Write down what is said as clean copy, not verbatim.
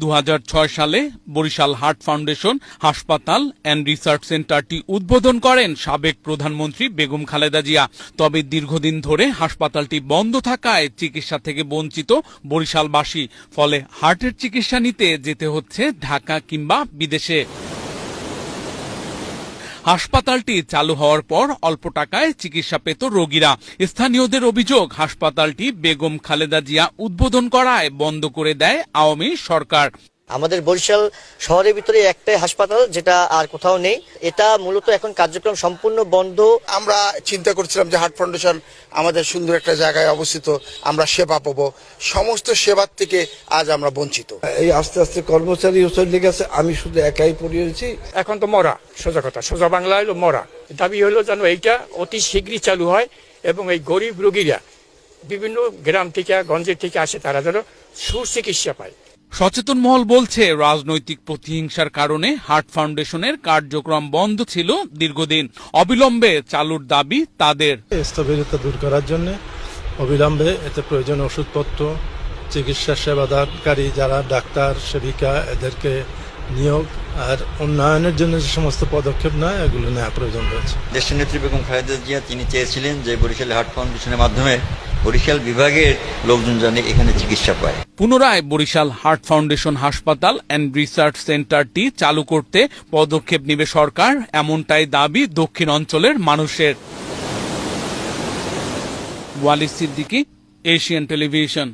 2006 সালে Barishal heart foundation হাসপাতাল and research সেন্টারটি উদ্বোধন করেন সাবেক প্রধানমন্ত্রী বেগম খালেদা জিয়া। তবে দীর্ঘদিন ধরে হাসপাতালটি বন্ধ থাকায় চিকিৎসা থেকে বঞ্চিত বরিশালবাসী। ফলে হার্টের চিকিৎসা নিতে যেতে হচ্ছে ঢাকা কিংবা বিদেশে। হাসপাতালটি চালু হওয়ার পর অল্প টাকায় চিকিৎসা পেত রোগীরা। স্থানীয়দের অভিযোগ, হাসপাতালটি বেগম খালেদা জিয়া উদ্বোধন করায় বন্ধ করে দেয় আওয়ামী সরকার। আমাদের বরিশাল শহরের ভিতরে একটাই হাসপাতাল, যেটা আর কোথাও নেই। এটা মূলত এখন কার্যক্রম সম্পূর্ণ বন্ধ। আমরা চিন্তা করছিলাম যে হার্ট ফাউন্ডেশন আমাদের সুন্দর একটা জায়গায় অবস্থিত, আমরা সেবা পাবো, সমস্ত সেবার থেকে আজ আমরা বঞ্চিত। এই আস্তে আস্তে কর্মচারী চলে গেছে, আমি শুধু একাই পড়িয়েছি। এখন তো মরা, সোজা কথা, সোজা বাংলা হলো মরা। দাবি হলো যেন এইটা অতি শীঘ্রই চালু হয় এবং এই গরিব রোগীরা বিভিন্ন গ্রাম থেকে গঞ্জের থেকে আসে, তারা যেন সুচিকিৎসা পায়। সচেতন মহল বলছে, রাজনৈতিক প্রতিহিংসার কারণে হার্ট ফাউন্ডেশনের কার্যক্রম বন্ধ ছিল দীর্ঘদিন। অবিলম্বে চালুর দাবি তাদের। স্থবিরতা দূর করার জন্য অবিলম্বে এতে প্রয়োজন ওষুধপত্র, চিকিৎসা সেবাদানকারী যারা ডাক্তার সেবিকা, এদেরকে নিয়োগ আর উন্নয়নের জন্য যে সমস্ত পদক্ষেপ নেয় এগুলো নেওয়া প্রয়োজন রয়েছে। দেশনেত্রী বেগম খালেদা জিয়া তিনি চেয়েছিলেন যে বরিশাল হার্ট ফাউন্ডেশনের মাধ্যমে বরিশাল বিভাগের লোকজন যেন এখানে চিকিৎসা পায়। পুনরায় বরিশাল হার্ট ফাউন্ডেশন হাসপাতাল অ্যান্ড রিসার্চ সেন্টারটি চালু করতে পদক্ষেপ নেবে সরকার, এমনটাই দাবি দক্ষিণ অঞ্চলের মানুষের। Walid Siddiqui, Asian television.